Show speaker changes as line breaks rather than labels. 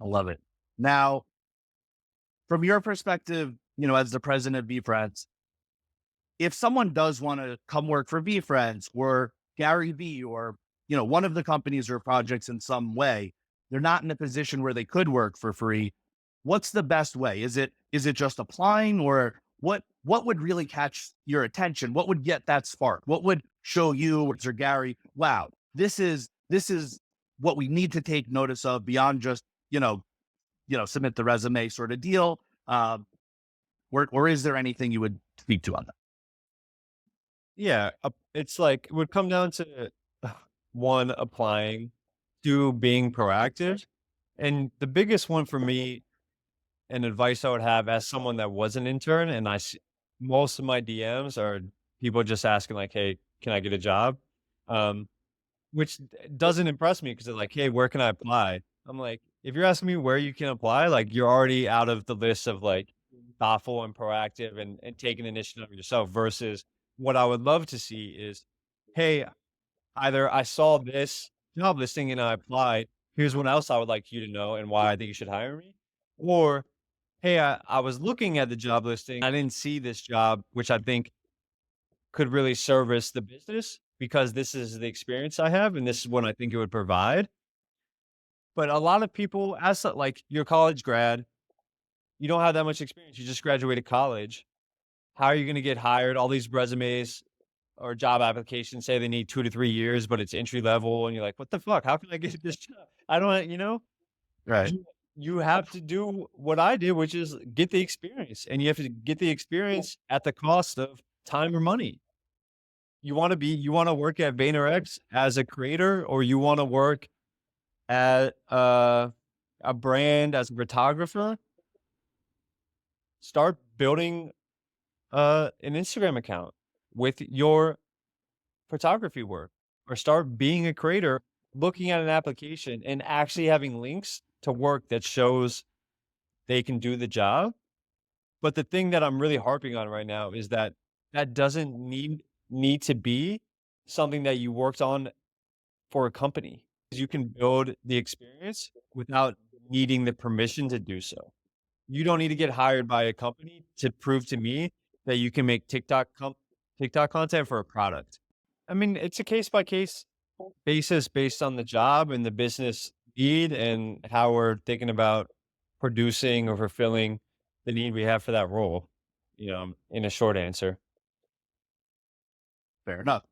I love it. Now, from your perspective, as the president of VeeFriends, if someone does want to come work for VeeFriends or Gary V or, one of the companies or projects in some way, they're not in a position where they could work for free. What's the best way? Is it just applying, or what would really catch your attention? What would get that spark? What would show you or Gary, wow, this is what we need to take notice of beyond just, submit the resume sort of deal. Or is there anything you would speak to on that?
Yeah, it's like it would come down to one, applying, two, being proactive. And the biggest one for me and advice I would have as someone that was an intern, and most of my DMs are people just asking like, "Hey, can I get a job?" Um, which doesn't impress me because they're like, "Hey, where can I apply?" I'm like, if you're asking me where you can apply, like you're already out of the list of like thoughtful and proactive and taking initiative yourself versus what I would love to see is, hey, either I saw this job listing and I applied. Here's what else I would like you to know and why I think you should hire me. Or, hey, I was looking at the job listing. I didn't see this job, which I think could really service the business because this is the experience I have and this is what I think it would provide. But a lot of people, like you're a college grad, you don't have that much experience. You just graduated college. How are you going to get hired? All these resumes or job applications say they need 2 to 3 years, but it's entry level, and you're like, "What the fuck? How can I get this job?" I don't,
Right.
you have to do what I did, which is get the experience, and you have to get the experience at the cost of time or money. You want to work at VaynerX as a creator, or you want to work at a brand as a photographer. Start building an Instagram account with your photography work, or start being a creator, looking at an application and actually having links to work that shows they can do the job. But the thing that I'm really harping on right now is that that doesn't need to be something that you worked on for a company. You can build the experience without needing the permission to do so. You don't need to get hired by a company to prove to me that you can make TikTok content for a product. I mean, it's a case by case basis based on the job and the business need and how we're thinking about producing or fulfilling the need we have for that role, in a short answer.
Fair enough.